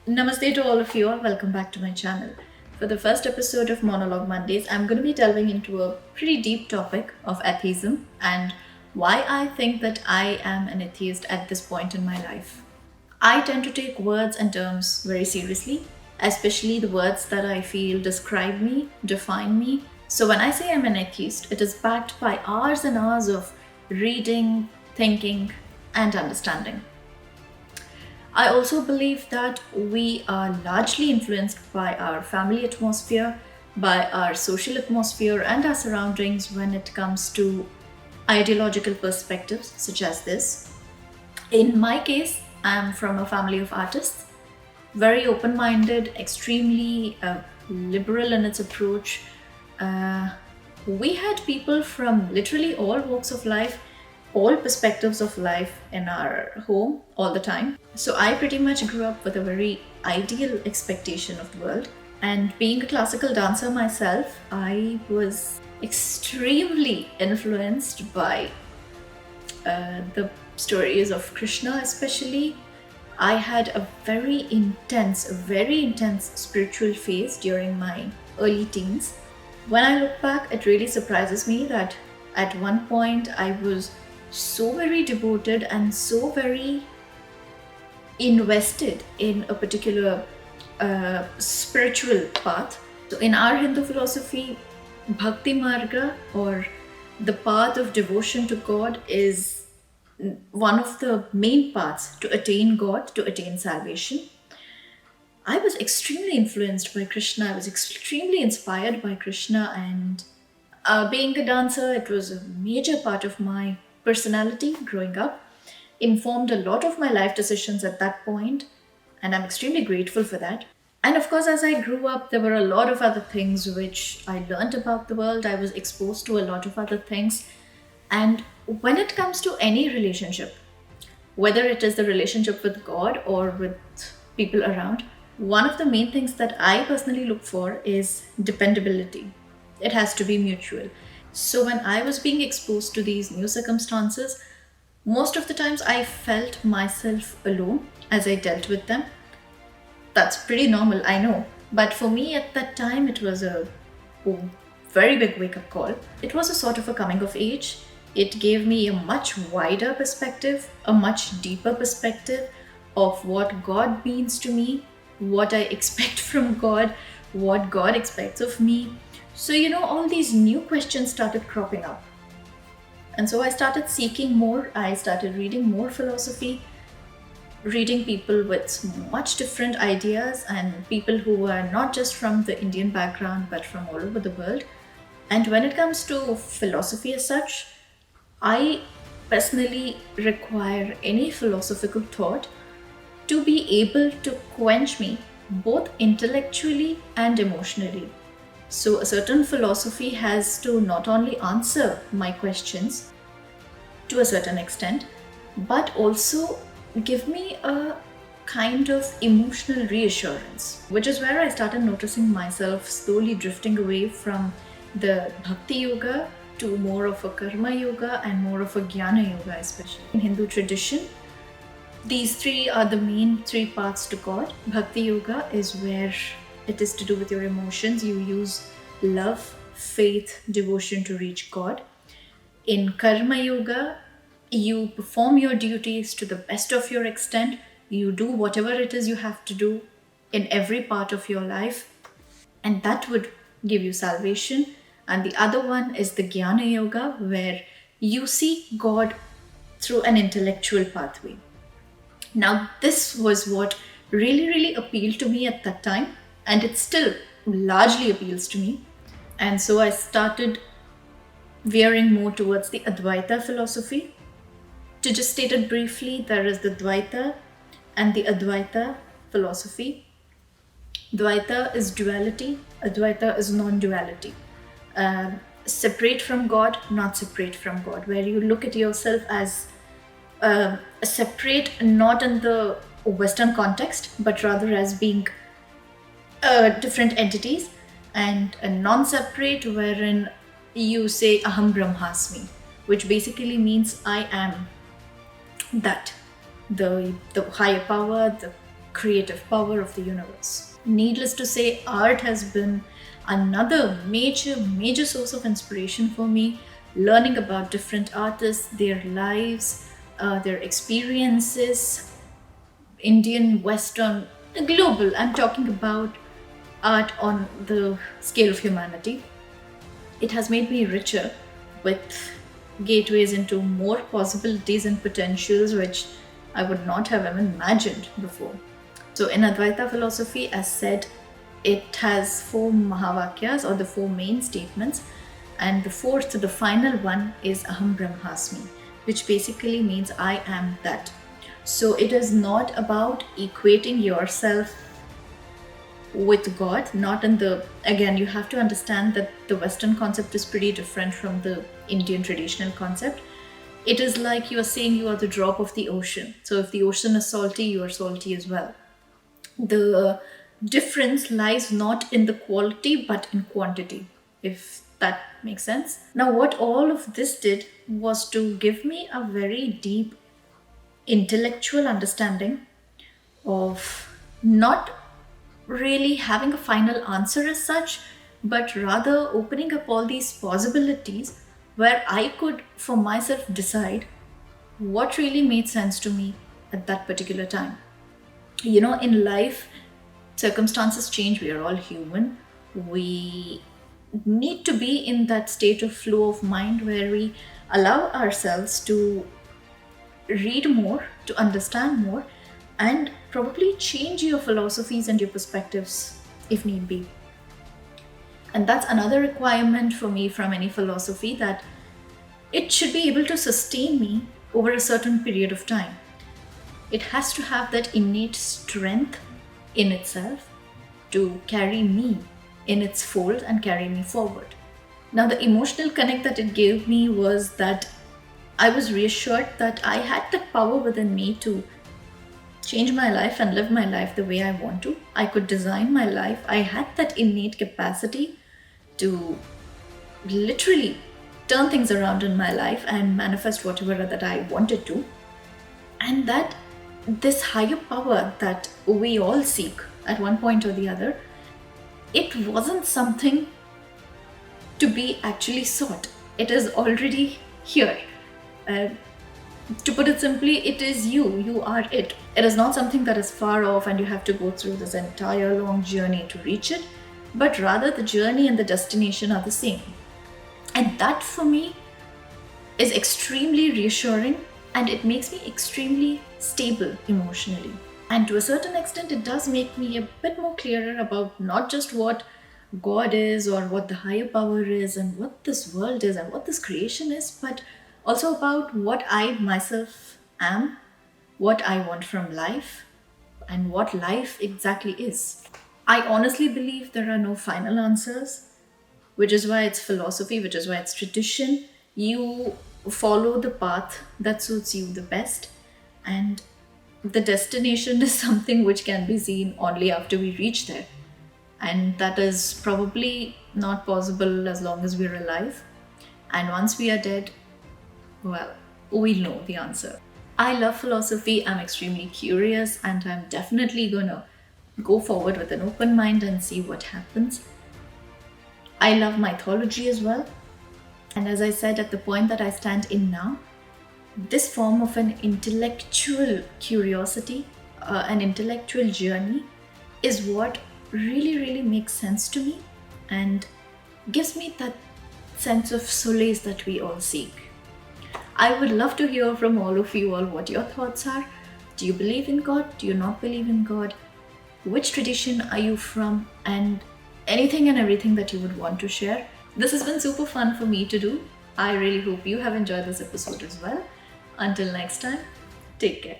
Namaste to all of you all. Welcome back to my channel. For the first episode of Monologue Mondays, I'm going to be delving into a pretty deep topic of atheism and why I think that I am an atheist at this point in my life. I tend to take words and terms very seriously, especially the words that I feel describe me, define me. So when I say I'm an atheist, it is backed by hours and hours of reading, thinking, and understanding. I also believe that we are largely influenced by our family atmosphere, by our social atmosphere, and our surroundings when it comes to ideological perspectives such as this. In my case, I'm from a family of artists, very open minded, extremely liberal in its approach. Uh, we had people from literally all walks of life, all perspectives of life in our home all the time. So I pretty much grew up with a very ideal expectation of the world. And being a classical dancer myself, I was extremely influenced by the stories of Krishna, especially. I had a very intense spiritual phase during my early teens. When I look back, it really surprises me that at one point I was so very devoted and so very invested in a particular spiritual path. So, in our Hindu philosophy, Bhakti Marga, or the path of devotion to God, is one of the main paths to attain God, to attain salvation. I was extremely influenced by Krishna. I was extremely inspired by Krishna, and being a dancer, it was a major part of my personality growing up, informed a lot of my life decisions at that point, and I'm extremely grateful for that. And of course, as I grew up, there were a lot of other things which I learned about the world. I was exposed to a lot of other things. And when it comes to any relationship, whether it is the relationship with God or with people around, one of the main things that I personally look for is dependability. It has to be mutual. So when I was being exposed to these new circumstances, most of the times I felt myself alone as I dealt with them. That's pretty normal, I know. But for me at that time, it was a very big wake up call. It was a sort of a coming of age. It gave me a much wider perspective, a much deeper perspective of what God means to me, what I expect from God, what God expects of me. So, all these new questions started cropping up. And so I started seeking more. I started reading more philosophy, reading people with much different ideas and people who are not just from the Indian background but from all over the world. And when it comes to philosophy as such, I personally require any philosophical thought to be able to quench me both intellectually and emotionally. So, a certain philosophy has to not only answer my questions to a certain extent, but also give me a kind of emotional reassurance, which is where I started noticing myself slowly drifting away from the Bhakti Yoga to more of a Karma Yoga and more of a Jnana Yoga, especially in Hindu tradition. These three are the main three paths to God. Bhakti Yoga is where it is to do with your emotions. You use love, faith, devotion to reach God. In Karma Yoga, you perform your duties to the best of your extent. You do whatever it is you have to do in every part of your life, and that would give you salvation. And the other one is the Jnana Yoga, where you seek God through an intellectual pathway. Now, this was what really, really appealed to me at that time, and it still largely appeals to me. And so I started veering more towards the Advaita philosophy. To just state it briefly, there is the Dvaita and the Advaita philosophy. Dvaita is duality, Advaita is non duality. Separate from God, not separate from God, where you look at yourself as separate, not in the Western context, but rather as being different entities, and a non-separate, wherein you say Aham Brahmasmi, which basically means I am that. The higher power, the creative power of the universe. Needless to say, art has been another major source of inspiration for me. Learning about different artists, their lives, their experiences, Indian, Western, global. I'm talking about art on the scale of humanity. It has made me richer with gateways into more possibilities and potentials which I would not have even imagined before. So in Advaita philosophy, as said, it has 4 Mahavakyas, or the 4 main statements, and the fourth, the final one, is Aham Brahmasmi, which basically means I am that. So it is not about equating yourself with God, not in the, again, you have to understand that the Western concept is pretty different from the Indian traditional concept. It is like you are saying you are the drop of the ocean. So if the ocean is salty, you are salty as well. The difference lies not in the quality but in quantity, if that makes sense. Now, what all of this did was to give me a very deep intellectual understanding of not really having a final answer as such, but rather opening up all these possibilities where I could for myself decide what really made sense to me at that particular time. You know, in life, circumstances change, we are all human. We need to be in that state of flow of mind where we allow ourselves to read more, to understand more, and probably change your philosophies and your perspectives if need be. And that's another requirement for me from any philosophy, that it should be able to sustain me over a certain period of time. It has to have that innate strength in itself to carry me in its fold and carry me forward. Now, the emotional connect that it gave me was that I was reassured that I had the power within me to change my life and live my life the way I want to. I could design my life. I had that innate capacity to literally turn things around in my life and manifest whatever that I wanted to. And that this higher power that we all seek at one point or the other, it wasn't something to be actually sought. It is already here. To put it simply, it is you. You are it. It is not something that is far off and you have to go through this entire long journey to reach it, but rather the journey and the destination are the same. And that for me is extremely reassuring, and it makes me extremely stable emotionally. And to a certain extent, it does make me a bit more clearer about not just what God is or what the higher power is and what this world is and what this creation is, but also about what I myself am, what I want from life, and what life exactly is. I honestly believe there are no final answers, which is why it's philosophy, which is why it's tradition. You follow the path that suits you the best, and the destination is something which can be seen only after we reach there. And that is probably not possible as long as we're alive. And once we are dead, well, we'll know the answer. I love philosophy, I'm extremely curious, and I'm definitely gonna go forward with an open mind and see what happens. I love mythology as well. And as I said, at the point that I stand in now, this form of an intellectual curiosity, an intellectual journey, is what really makes sense to me and gives me that sense of solace that we all seek. I would love to hear from all of you all what your thoughts are. Do you believe in God? Do you not believe in God? Which tradition are you from? And anything and everything that you would want to share. This has been super fun for me to do. I really hope you have enjoyed this episode as well. Until next time, take care.